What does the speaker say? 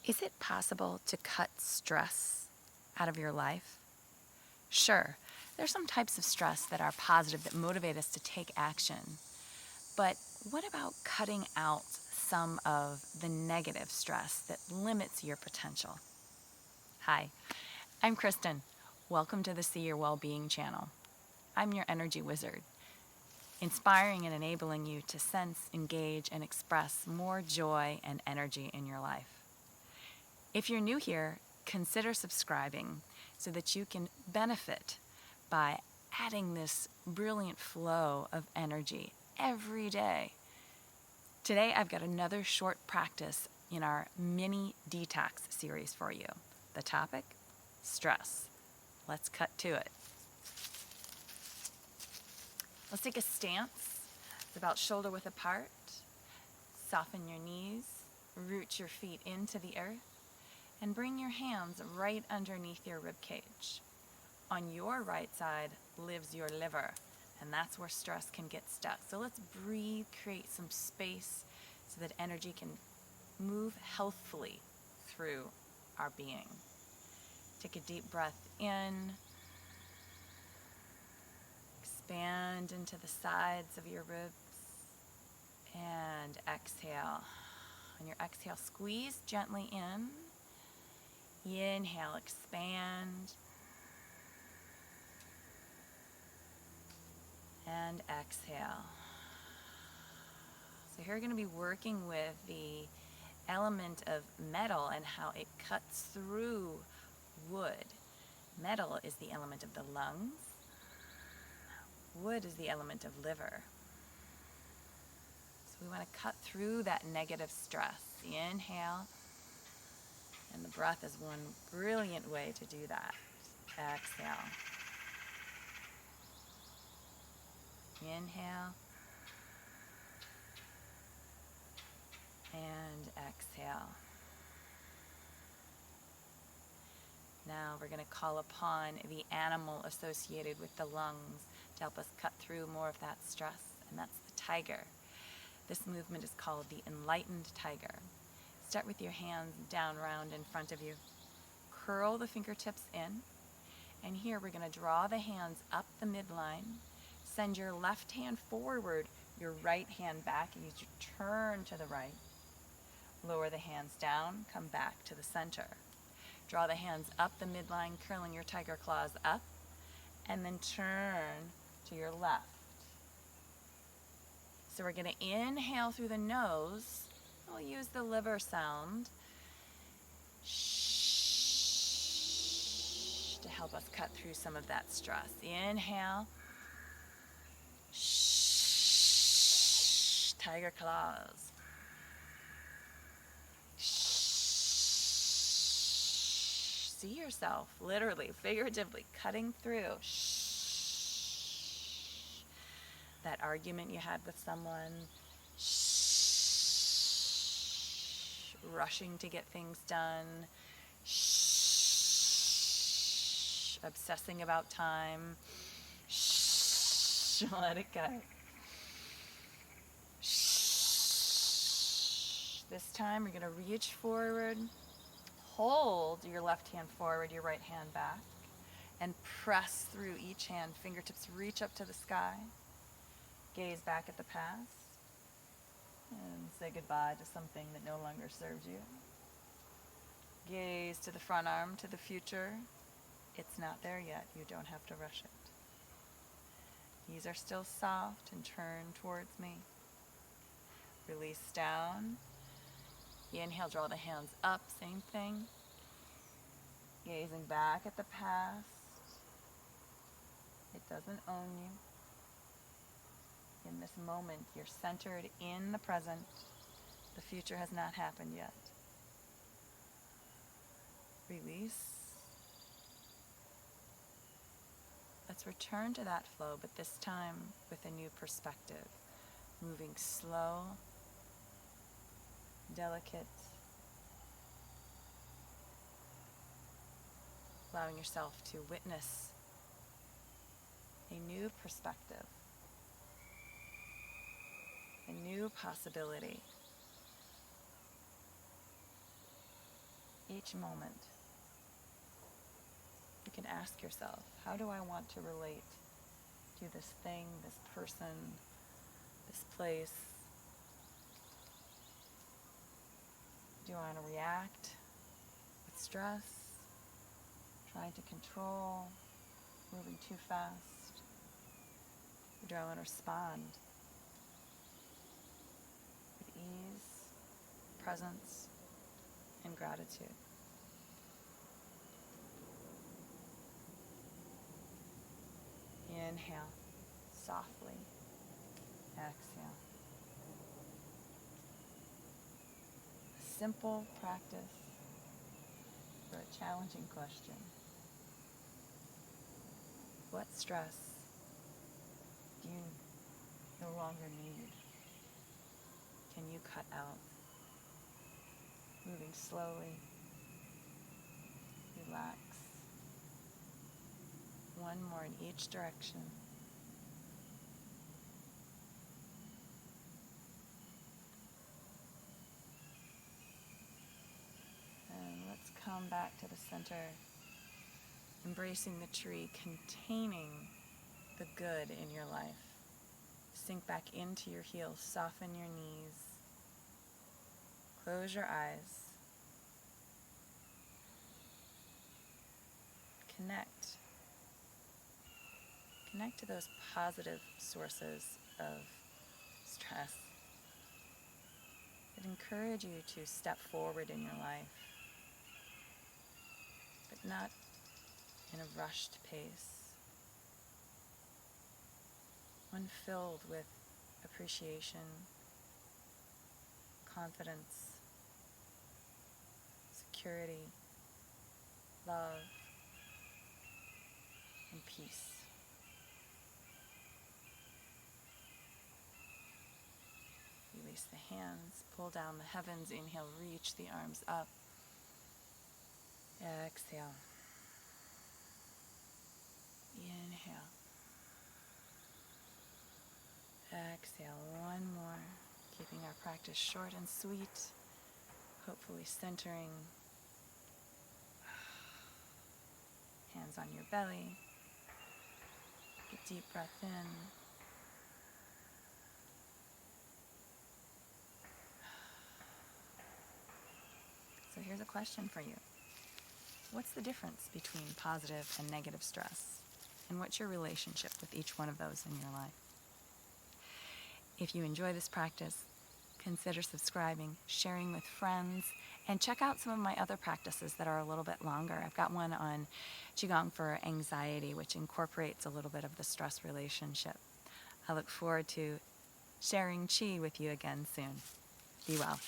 Is it possible to cut stress out of your life? Sure, there's some types of stress that are positive that motivate us to take action. But what about cutting out some of the negative stress that limits your potential? Hi, I'm Kristen. Welcome to the See Your Wellbeing channel. I'm your energy wizard, inspiring and enabling you to sense, engage, and express more joy and energy in your life. If you're new here, consider subscribing so that you can benefit by adding this brilliant flow of energy every day. Today, I've got another short practice in our mini detox series for you. The topic, stress. Let's cut to it. Let's take a stance. It's about shoulder width apart. Soften your knees, root your feet into the earth, and bring your hands right underneath your rib cage. On your right side lives your liver, and that's where stress can get stuck. So let's breathe, create some space so that energy can move healthfully through our being. Take a deep breath in. Expand into the sides of your ribs. And exhale. On your exhale, squeeze gently in. Inhale, expand. And exhale. So here we're going to be working with the element of metal and how it cuts through wood. Metal is the element of the lungs. Wood is the element of liver. So we want to cut through that negative stress. Inhale. And the breath is one brilliant way to do that. Exhale. Inhale. And exhale. Now we're going to call upon the animal associated with the lungs to help us cut through more of that stress, and that's the tiger. This movement is called the enlightened tiger. Start with your hands down round in front of you. Curl the fingertips in. And here we're going to draw the hands up the midline. Send your left hand forward, your right hand back, and use your turn to the right. Lower the hands down, come back to the center. Draw the hands up the midline, curling your tiger claws up, and then turn to your left. So we're going to inhale through the nose. We'll use the liver sound shh, to help us cut through some of that stress. Inhale. Shh, tiger claws. Shh. See yourself literally, figuratively cutting through. Shh. That argument you had with someone. Rushing to get things done, obsessing about time, let it go. This time we're going to reach forward, hold your left hand forward, your right hand back, and press through each hand. Fingertips reach up to the sky, gaze back at the past. And say goodbye to something that no longer serves you. Gaze to the front arm, to the future. It's not there yet. You don't have to rush it. Knees are still soft and turn towards me. Release down. Inhale, draw the hands up, same thing. Gazing back at the past. It doesn't own you. In this moment, you're centered in the present. The future has not happened yet. Release. Let's return to that flow, but this time with a new perspective. Moving slow, delicate. Allowing yourself to witness a new perspective. A new possibility. each moment, you can ask yourself, how do I want to relate to this thing, this person, this place? Do I want to react with stress, trying to control, moving too fast? Or do I want to respond with ease, presence, and gratitude? Inhale, softly. Exhale. A simple practice for a challenging question. What stress do you no longer need? Can you cut out? Moving slowly. Relax. One more in each direction. And let's come back to the center, embracing the tree, containing the good in your life. Sink back into your heels, soften your knees, close your eyes, connect to those positive sources of stress that encourage you to step forward in your life, but not in a rushed pace. One filled with appreciation, confidence, security, love, and peace. Release the hands, pull down the heavens, inhale, reach the arms up. Exhale. Inhale. Exhale, one more, keeping our practice short and sweet, hopefully centering. Hands on your belly. Take a deep breath in. So here's a question for you. What's the difference between positive and negative stress? And what's your relationship with each one of those in your life? If you enjoy this practice, consider subscribing, sharing with friends, and check out some of my other practices that are a little bit longer. I've got one on Qigong for anxiety, which incorporates a little bit of the stress relationship. I look forward to sharing Qi with you again soon. Be well.